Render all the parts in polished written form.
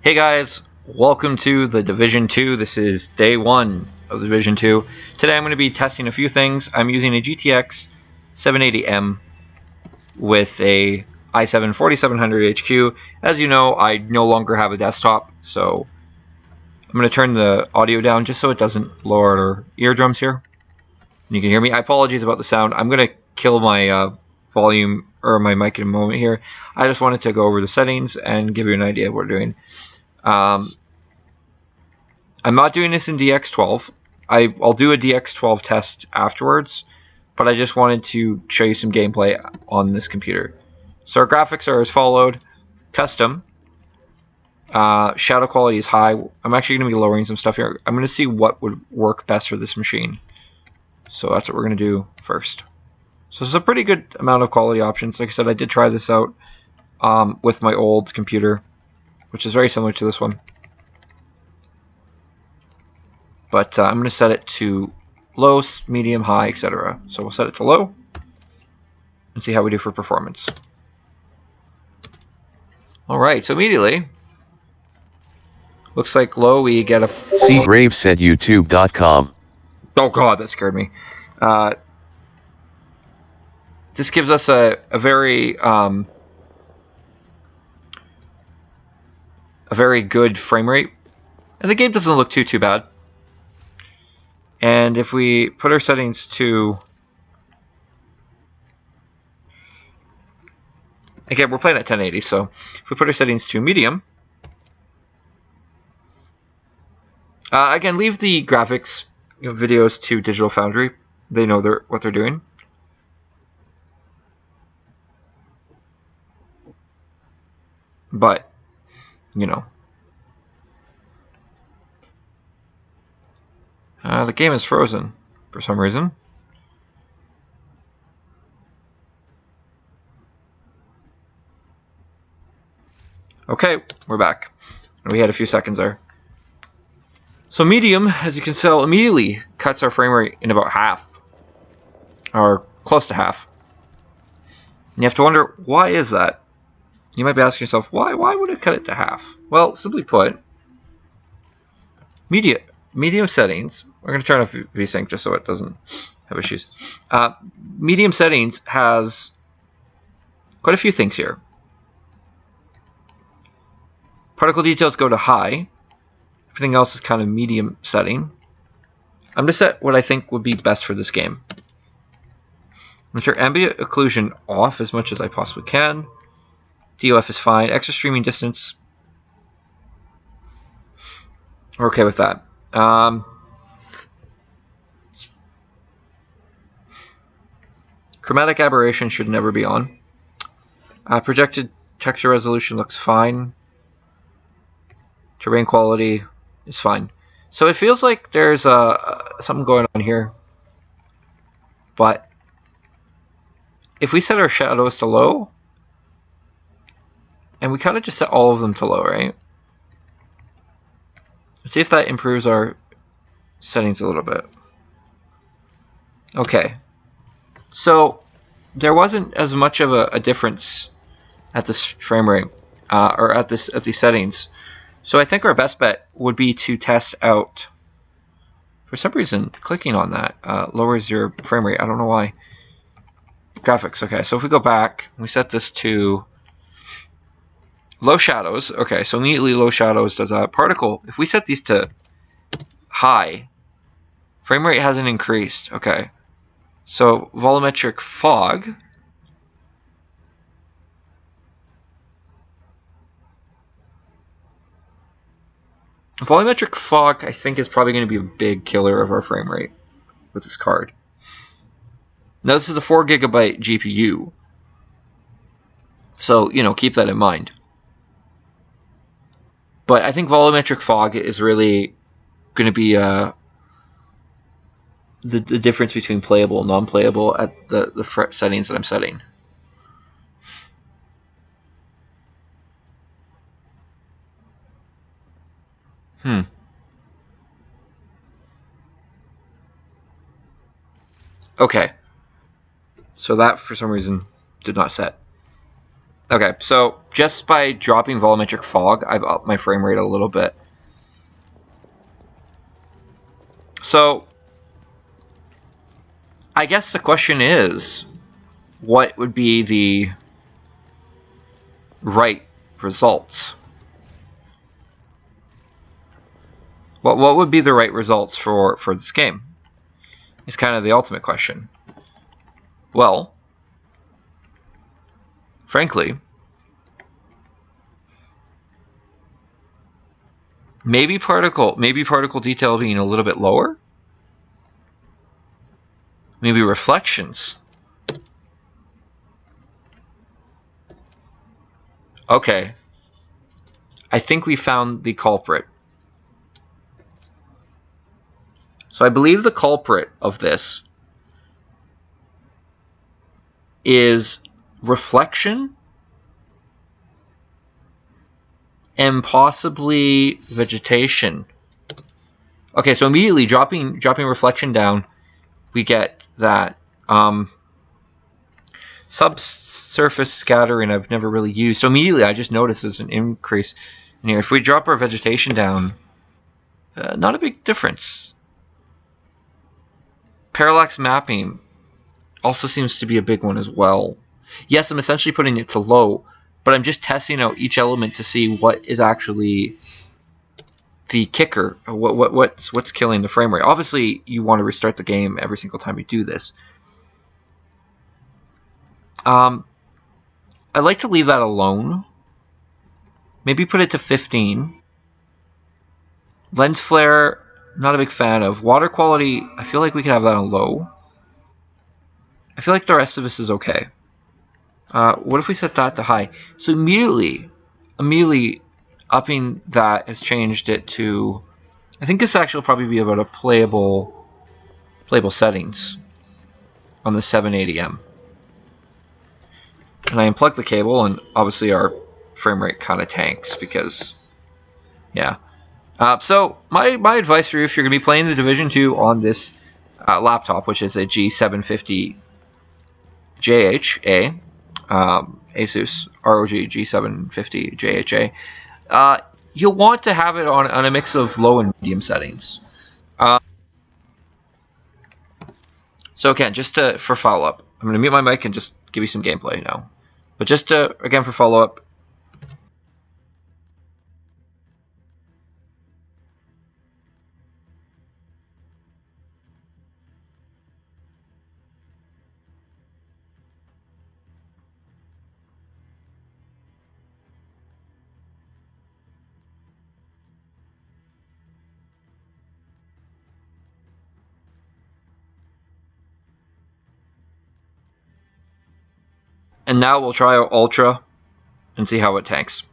Hey guys, welcome to the Division 2. This is day 1 of the Division 2. Today I'm going to be testing a few things. I'm using a GTX 780M with a i7 4700 HQ. As you know, I no longer have a desktop, so I'm going to turn the audio down just so it doesn't lower our eardrums here. And you can hear me. I apologize about the sound. I'm going to kill my volume or my mic in a moment here. I just wanted to go over the settings and give you an idea of what we're doing. I'm not doing this in DX12. I'll do a DX12 test afterwards, but I just wanted to show you some gameplay on this computer. So our graphics are as followed. Custom. Shadow quality is high. I'm actually going to be lowering some stuff here. I'm going to see what would work best for this machine. So that's what we're going to do first. So it's a pretty good amount of quality options. Like I said, I did try this out with my old computer, which is very similar to this one. But I'm going to set it to low, medium, high, etc. So we'll set it to low and see how we do for performance. Alright, so immediately, looks like low we get a... C. Graves said YouTube.com. Oh god, that scared me. This gives us a very good frame rate. And the game doesn't look too bad. And if we put our settings to... Again, we're playing at 1080, so if we put our settings to medium... again, leave the graphics videos to Digital Foundry. They know what they're doing. But, you know... the game is frozen for some reason. Okay, we're back. We had a few seconds there. So medium, as you can tell, immediately cuts our frame rate in about half. Or close to half. And you have to wonder, why is that? You might be asking yourself, why would it cut it to half? Well, simply put, medium settings, we're going to turn off VSync just so it doesn't have issues. Medium settings has quite a few things here. Particle details go to high. Everything else is kind of medium setting. I'm going to set what I think would be best for this game. I'm going to turn ambient occlusion off as much as I possibly can. DOF is fine. Extra streaming distance, we're okay with that. Chromatic aberration should never be on. Projected texture resolution looks fine. Terrain quality is fine. So it feels like there's something going on here. But if we set our shadows to low, and we kind of just set all of them to low, right? Let's see if that improves our settings a little bit. Okay. So there wasn't as much of a difference at this frame rate, or at these settings. So I think our best bet would be to test out. For some reason, clicking on that lowers your frame rate. I don't know why. Graphics. Okay, so if we go back, we set this to low shadows. Okay, so immediately low shadows does a particle. If we set these to high, frame rate hasn't increased. Okay, so volumetric fog. Volumetric fog, I think, is probably going to be a big killer of our frame rate with this card. Now, this is a 4GB GPU. So, you know, keep that in mind. But I think volumetric fog is really going to be the difference between playable and non-playable at the settings that I'm setting. Okay. So that, for some reason, did not set. Okay, so just by dropping volumetric fog, I've upped my frame rate a little bit. So I guess the question is, what would be the right results? What would be the right results for this game? It's kind of the ultimate question. Well, frankly, maybe particle detail being a little bit lower. Maybe reflections. Okay. I think we found the culprit. So I believe the culprit of this is reflection and possibly vegetation. Okay, so immediately dropping reflection down, we get that subsurface scattering I've never really used. So immediately I just noticed there's an increase in here. If we drop our vegetation down, not a big difference. Parallax mapping also seems to be a big one as well. Yes, I'm essentially putting it to low, but I'm just testing out each element to see what is actually the kicker. What's killing the frame rate. Obviously, you want to restart the game every single time you do this. I like to leave that alone. Maybe put it to 15. Lens flare, not a big fan of. Water quality, I feel like we could have that on low. I feel like the rest of this is okay. What if we set that to high? So immediately upping that has changed it to, I think this actually will probably be about a playable settings on the 780M. And I unplug the cable, and obviously our frame rate kind of tanks because, yeah. So my advice for you, if you're going to be playing the Division 2 on this laptop, which is a G750 JHA, Asus ROG G750 JHA, you'll want to have it on a mix of low and medium settings. So again, just for follow-up, I'm going to mute my mic and just give you some gameplay now. But just again for follow-up, and now we'll try out Ultra and see how it tanks.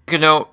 Take a note.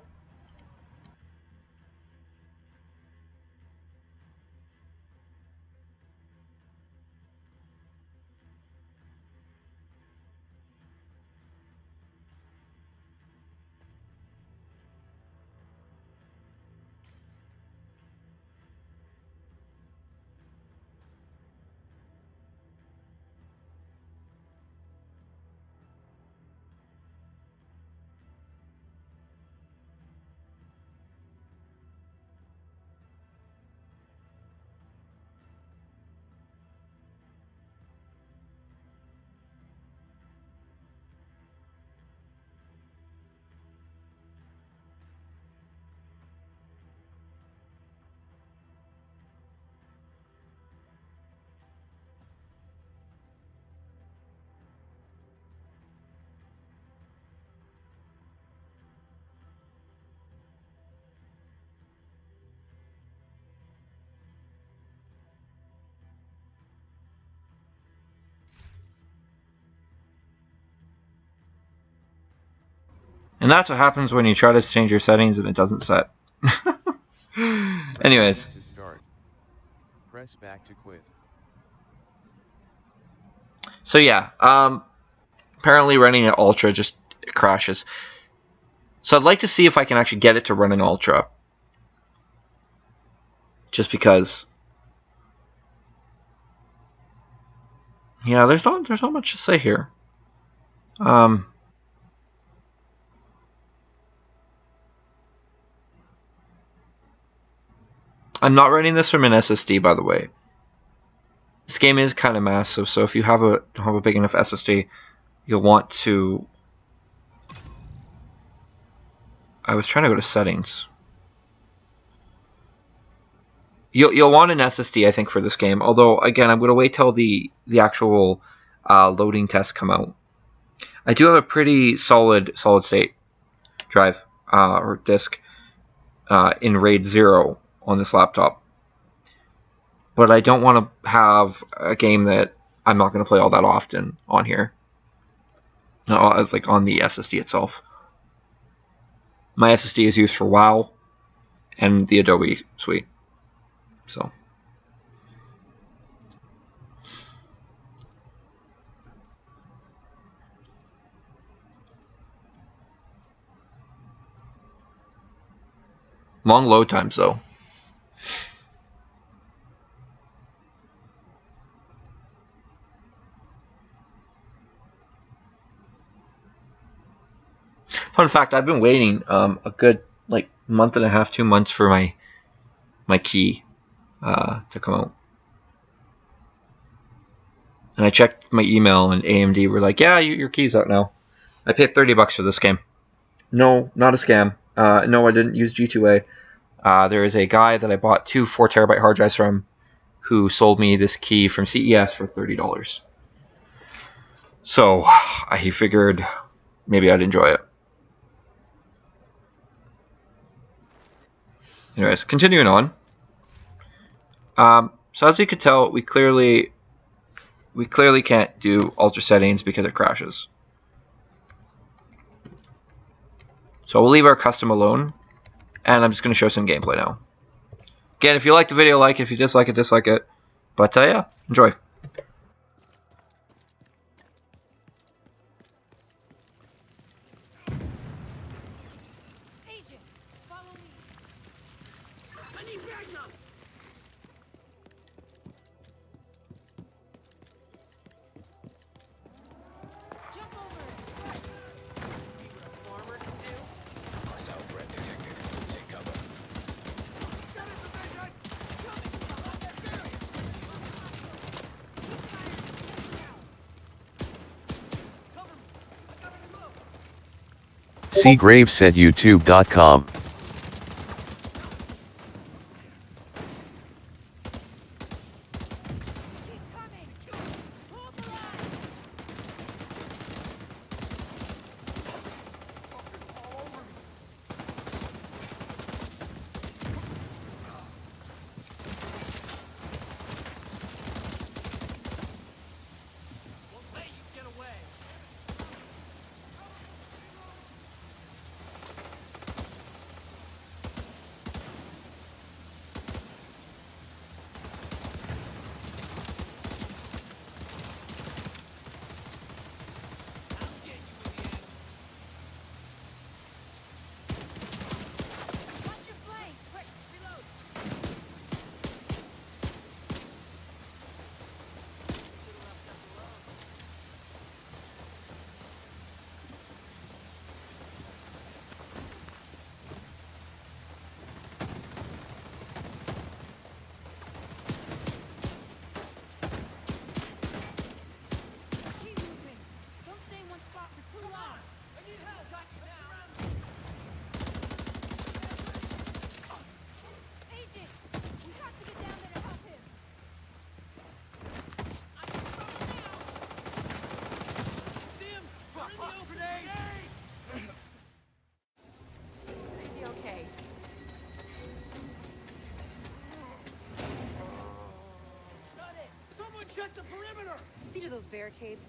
And that's what happens when you try to change your settings and it doesn't set. Anyways. To start. Press back to quit. So yeah, apparently running at Ultra just crashes. So I'd like to see if I can actually get it to run in Ultra. Just because. Yeah, there's not much to say here. I'm not running this from an SSD, by the way. This game is kind of massive, so if you have a big enough SSD, you'll want to. I was trying to go to settings. You'll want an SSD, I think, for this game. Although, again, I'm going to wait till the actual loading tests come out. I do have a pretty solid state drive or disk in RAID 0 on this laptop. But I don't want to have a game that I'm not going to play all that often on here. As like on the SSD itself. My SSD is used for WoW and the Adobe suite. So. Long load times though. Fun fact, I've been waiting a good like month and a half, 2 months for my key to come out. And I checked my email and AMD were like, yeah, your key's out now. I paid $30 for this game. No, not a scam. No, I didn't use G2A. There is a guy that I bought 2 4TB hard drives from who sold me this key from CES for $30. So I figured maybe I'd enjoy it. Anyways, continuing on. So as you could tell, we clearly can't do ultra settings because it crashes. So we'll leave our custom alone, and I'm just going to show some gameplay now. Again, if you like the video, like it. If you dislike it, dislike it. But yeah, enjoy. Agent, follow me. I need backup. Jump over. See what a farmer can do? Hostile threat detected. Take cover. Got it, Coming. Cover me. I got it low. See Graves at youtube.com. Keep coming. Hold the line. All over me. Won't let you get away. I'll get you in the end. Watch your flank. Quick, reload. Should've left us alone. Keep moving. Don't stay in one spot for too long. I need help. Got you now. Agent, we have to get down there to help him. I'm in trouble now. See him? We're in the open. Be okay. Got it. Someone check the perimeter. See to those barricades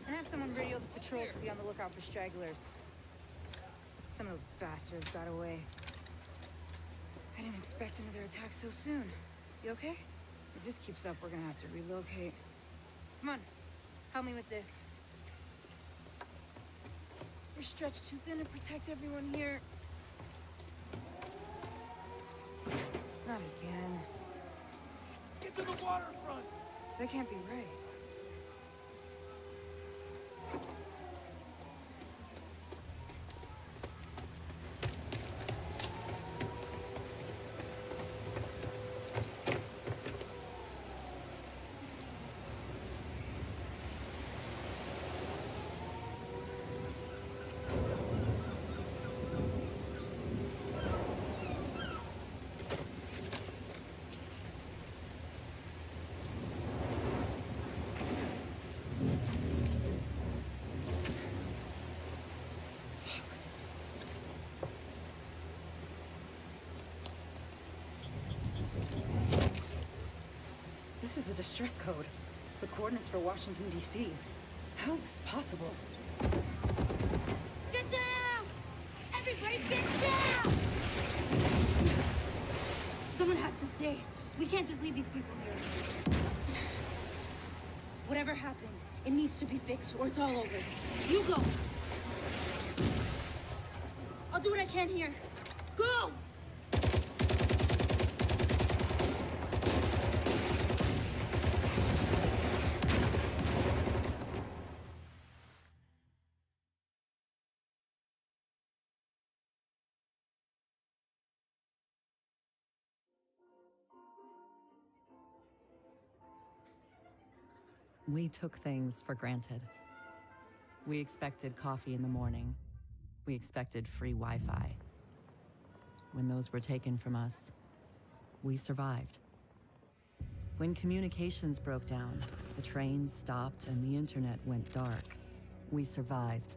and have someone radio the patrols to be on the lookout for stragglers. Some of those bastards got away. I didn't expect another attack so soon. You okay? If this keeps up, we're gonna have to relocate. Come on, help me with this. We're stretched too thin to protect everyone here. Not again. Get to the waterfront! That can't be right. This is a distress code. The coordinates for Washington, D.C. How is this possible? Get down! Everybody get down! Someone has to stay. We can't just leave these people here. Whatever happened, it needs to be fixed or it's all over. You go! I'll do what I can here. Go! We took things for granted. We expected coffee in the morning. We expected free Wi-Fi. When those were taken from us, we survived. When communications broke down, the trains stopped and the internet went dark, we survived.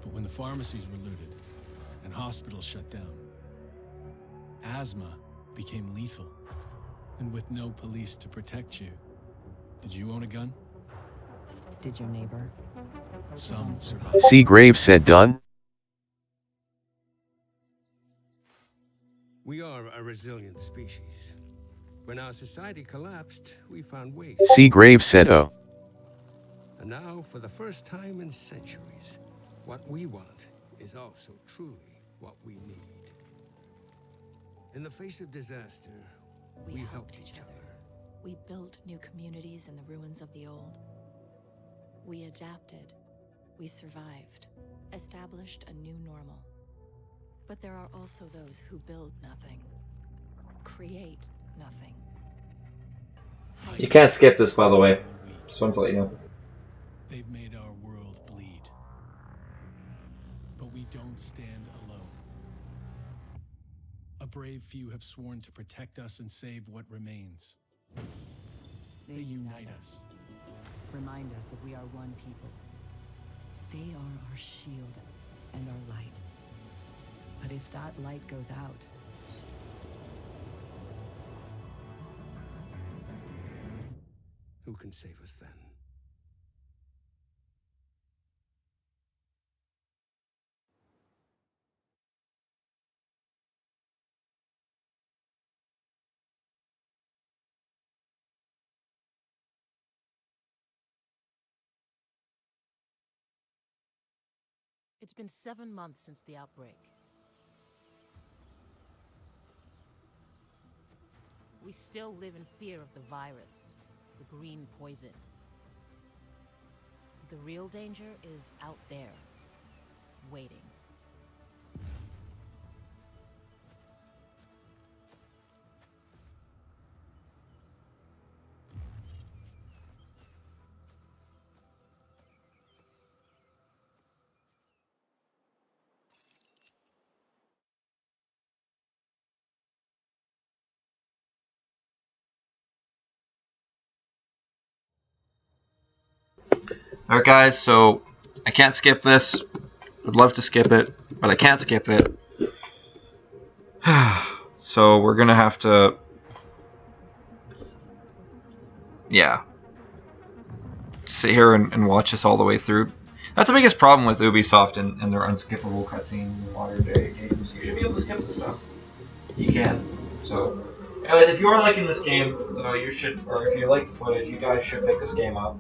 But when the pharmacies were looted and hospitals shut down, asthma became lethal. And with no police to protect you, did you own a gun? Did your neighbor? Some survived. Seagrave said done. We are a resilient species. When our society collapsed, we found ways. Seagrave said oh. And now, for the first time in centuries, what we want is also truly what we need. In the face of disaster, we helped each other. We built new communities in the ruins of the old. We adapted. We survived. Established a new normal. But there are also those who build nothing. Create nothing. You can't skip this, by the way. Just wanted to let you know. They've made our world bleed. But we don't stand alone. A brave few have sworn to protect us and save what remains. They unite us. Remind us that we are one people. They are our shield and our light. But if that light goes out, Who can save us then? It's been 7 months since the outbreak. We still live in fear of the virus, the green poison. The real danger is out there, waiting. Alright guys, so I can't skip this. Would love to skip it, but I can't skip it. So we're gonna have to, yeah, sit here and watch this all the way through. That's the biggest problem with Ubisoft and their unskippable cutscenes in modern day games. You should be able to skip the stuff. You can. So, anyways, if you are liking this game, though, you should, or if you like the footage, you guys should pick this game up.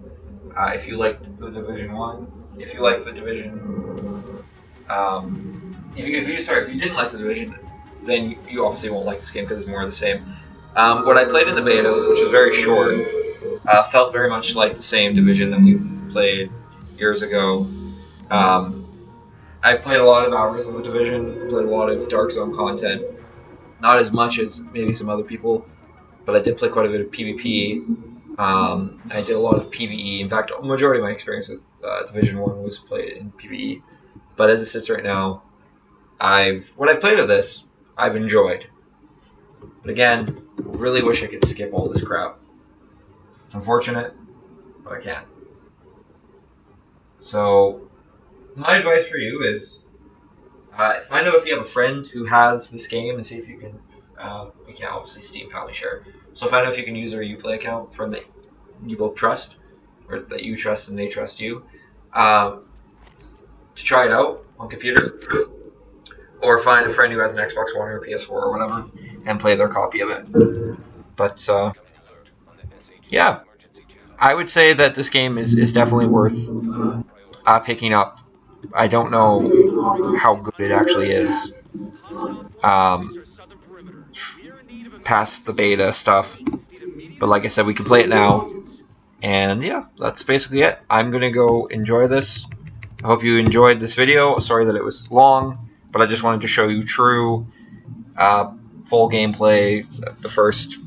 If you liked the Division 1, if you like the Division, if you didn't like the Division, then you obviously won't like this game because it's more of the same. What I played in the beta, which was very short, felt very much like the same Division that we played years ago. I've played a lot of hours of the Division, played a lot of Dark Zone content. Not as much as maybe some other people, but I did play quite a bit of PvP. I did a lot of PvE. In fact, the majority of my experience with Division 1 was played in PvE. But as it sits right now, what I've played of this, I've enjoyed. But again, really wish I could skip all this crap. It's unfortunate, but I can't. So, my advice for you is find out if you have a friend who has this game and see if you can. You can't obviously Steam Family Share. So find out if you can use their Uplay account from that you both trust, or that you trust and they trust you, to try it out on computer. Or find a friend who has an Xbox One or a PS4 or whatever and play their copy of it. But yeah, I would say that this game is definitely worth picking up. I don't know how good it actually is past the beta stuff, but like I said, we can play it now. And yeah, that's basically it. I'm gonna go enjoy this. I hope you enjoyed this video. Sorry that it was long, but I just wanted to show you true full gameplay the first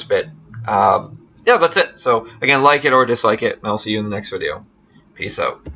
bit. Yeah, that's it. So again, like it or dislike it, and I'll see you in the next video. Peace out.